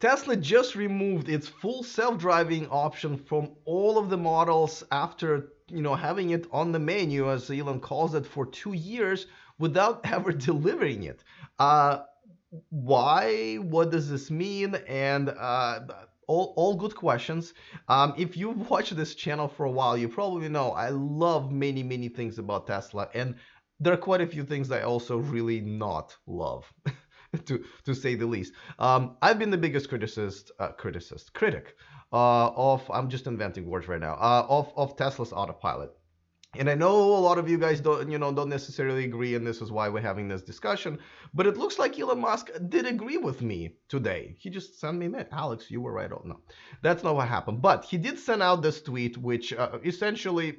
Tesla just removed its full self-driving option from all of the models after having it on the menu, as Elon calls it, for 2 years without ever delivering it. Uh, why? What does this mean? And all good questions. If you've watched this channel for a while, you probably know I love many things about Tesla, and there are quite a few things I also really not love. To say the least. I've been the biggest critic of, I'm just inventing words right now, of Tesla's autopilot. And I know a lot of you guys don't necessarily agree, and this is why we're having this discussion. But it looks like Elon Musk did agree with me today. He just sent me a minute. Alex, you were right. Oh no, that's not what happened. But he did send out this tweet, which essentially,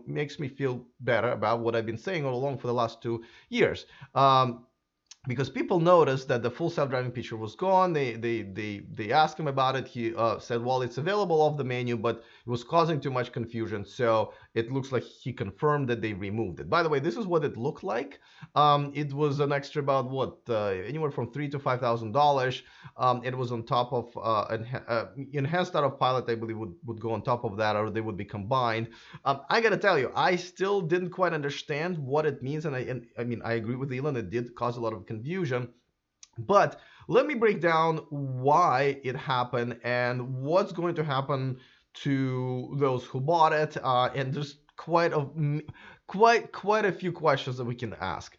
makes me feel better about what I've been saying all along for the last 2 years. Because people noticed that the full self-driving feature was gone. They asked him about it. He said, well, it's available off the menu, but it was causing too much confusion. So it looks like he confirmed that they removed it. By the way, this is what it looked like. It was an extra about anywhere from $3,000 to $5,000. It was on top of enhanced autopilot, I believe, would go on top of that, or they would be combined. I gotta tell you, I still didn't quite understand what it means, and I mean, I agree with Elon. It did cause a lot of confusion, but let me break down why it happened and what's going to happen to those who bought it. And there's quite a few questions that we can ask.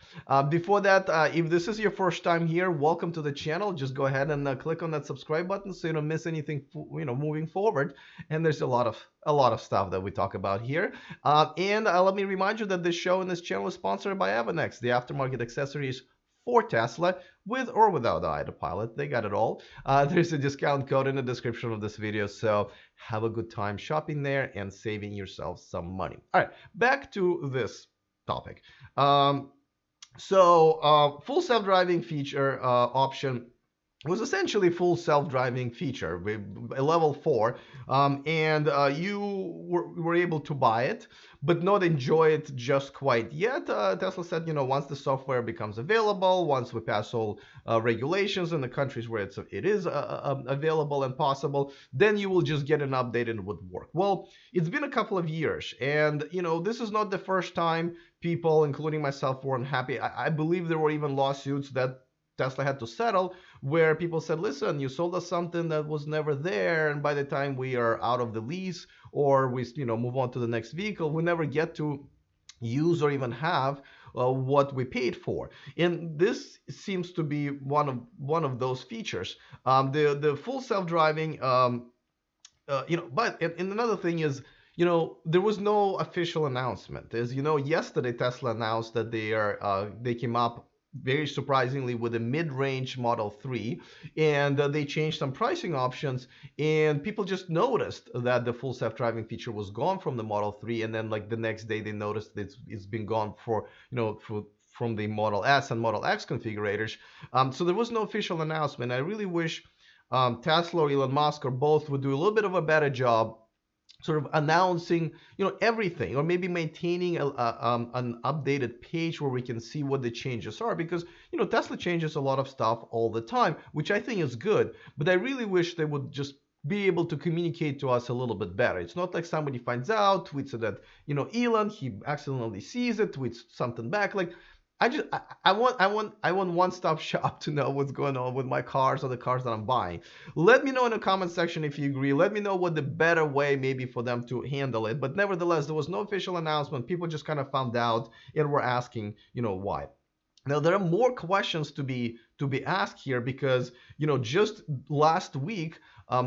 Before that, if this is your first time here, welcome to the channel. Just go ahead and click on that subscribe button so you don't miss anything, moving forward. And there's a lot of stuff that we talk about here. And let me remind you that this show and this channel is sponsored by Avanex, the aftermarket accessories for Tesla, with or without the autopilot. They got it all. There's a discount code in the description of this video, so have a good time shopping there and saving yourself some money. All right, back to this topic. Full self-driving feature option was essentially full self-driving feature, a level 4, and you were able to buy it but not enjoy it just quite yet. Tesla said, once the software becomes available, once we pass all regulations in the countries where it is available and possible, then you will just get an update and it would work. Well, it's been a couple of years, and this is not the first time people, including myself, were unhappy. I believe there were even lawsuits that Tesla had to settle, where people said, listen, you sold us something that was never there, and by the time we are out of the lease or we move on to the next vehicle, we never get to use or even have what we paid for. And this seems to be one of those features. The full self-driving, but and another thing is, there was no official announcement. As you know, yesterday Tesla announced that they came up very surprisingly with a mid-range Model 3, and they changed some pricing options, and people just noticed that the full self-driving feature was gone from the Model 3, and then like the next day they noticed that it's been gone from the Model S and Model X configurators. So there was no official announcement. I really wish Tesla or Elon Musk or both would do a little bit of a better job sort of announcing everything, or maybe maintaining an updated page where we can see what the changes are, because Tesla changes a lot of stuff all the time, which I think is good, but I really wish they would just be able to communicate to us a little bit better. It's not like somebody finds out, tweets it at Elon, he accidentally sees it, tweets something back. Like, I want one-stop shop to know what's going on with my cars or the cars that I'm buying. Let me know in the comment section if you agree. Let me know what the better way maybe for them to handle it. But nevertheless, there was no official announcement. People just kind of found out and were asking, why. Now there are more questions to be asked here, because just last week,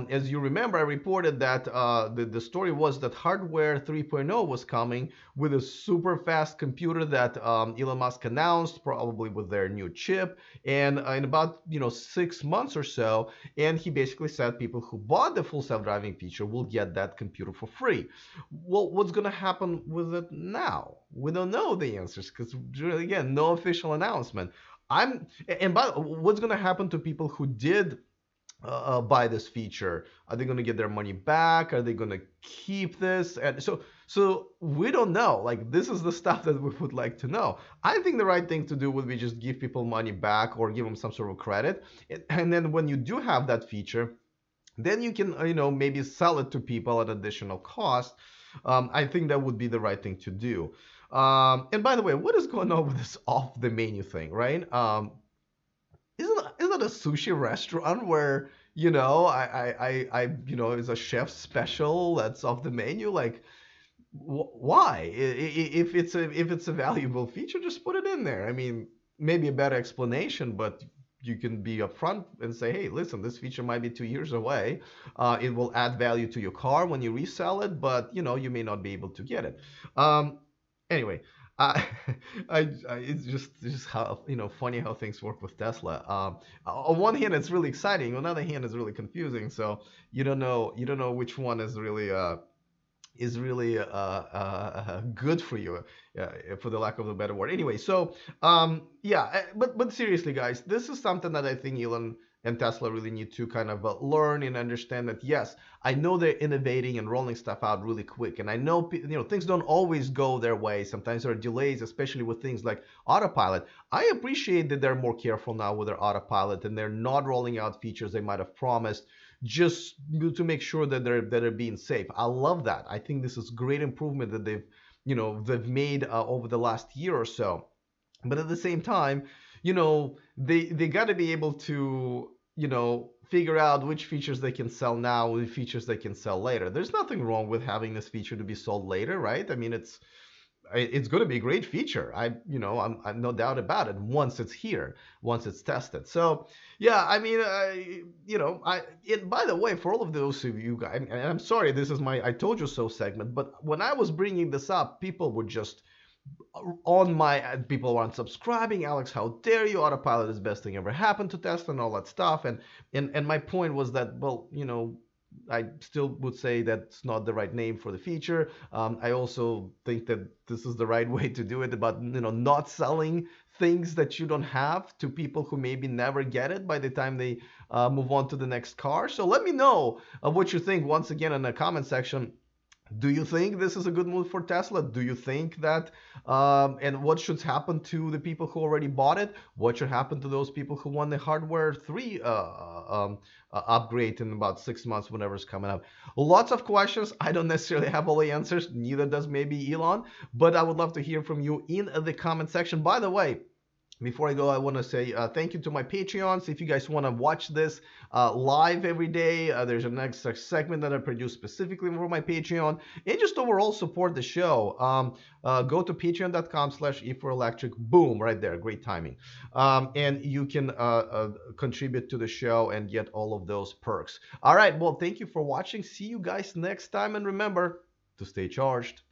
as you remember, I reported that the story was that Hardware 3.0 was coming with a super fast computer that Elon Musk announced, probably with their new chip, and in about 6 months or so. And he basically said people who bought the full self-driving feature will get that computer for free. Well, what's going to happen with it now? We don't know the answers, because again, no official announcement. What's going to happen to people who did buy this feature? Are they going to get their money back? Are they going to keep this? And so we don't know. Like, this is the stuff that we would like to know. I think the right thing to do would be just give people money back or give them some sort of credit. And then when you do have that feature, then you can maybe sell it to people at additional cost. I think that would be the right thing to do. And by the way, what is going on with this off the menu thing, right? Isn't that a sushi restaurant where it's a chef special that's off the menu? Like, why? If it's a valuable feature, just put it in there. I mean, maybe a better explanation, but you can be upfront and say, hey, listen, this feature might be 2 years away. It will add value to your car when you resell it, but you may not be able to get it. Anyway, uh, it's just how funny how things work with Tesla. On one hand, it's really exciting. On the other hand, it's really confusing. So you don't know which one is really good for you, for the lack of a better word. Anyway, so yeah, but seriously, guys, this is something that I think Elon and Tesla really need to kind of learn and understand that yes, I know they're innovating and rolling stuff out really quick, and I know things don't always go their way. Sometimes there are delays, especially with things like autopilot. I appreciate that they're more careful now with their autopilot and they're not rolling out features they might have promised just to make sure that they're being safe. I love that. I think this is great improvement that they've made over the last year or so. But at the same time, they got to be able to figure out which features they can sell now, which features they can sell later. There's nothing wrong with having this feature to be sold later, right? I mean, it's going to be a great feature. I'm no doubt about it. Once it's here, once it's tested. So yeah, I mean, by the way, for all of those of you guys, and I'm sorry, this is my "I told you so" segment, but when I was bringing this up, people were just people weren't subscribing. Alex, how dare you? Autopilot is the best thing ever happened to Tesla and all that stuff. And my point was that, well, I still would say that's not the right name for the feature. I also think that this is the right way to do it, about not selling things that you don't have to people who maybe never get it by the time they move on to the next car. So let me know what you think once again in the comment section. Do you think this is a good move for Tesla? Do you think that, and what should happen to the people who already bought it? What should happen to those people who want the hardware 3 upgrade in about 6 months, whenever it's coming up? Lots of questions. I don't necessarily have all the answers. Neither does maybe Elon, but I would love to hear from you in the comment section. By the way, before I go, I want to say thank you to my Patreons. If you guys want to watch this live every day, there's a next segment that I produce specifically for my Patreon. And just overall support the show. Go to patreon.com/e4electric. Boom, right there. Great timing. And you can contribute to the show and get all of those perks. All right. Well, thank you for watching. See you guys next time. And remember to stay charged.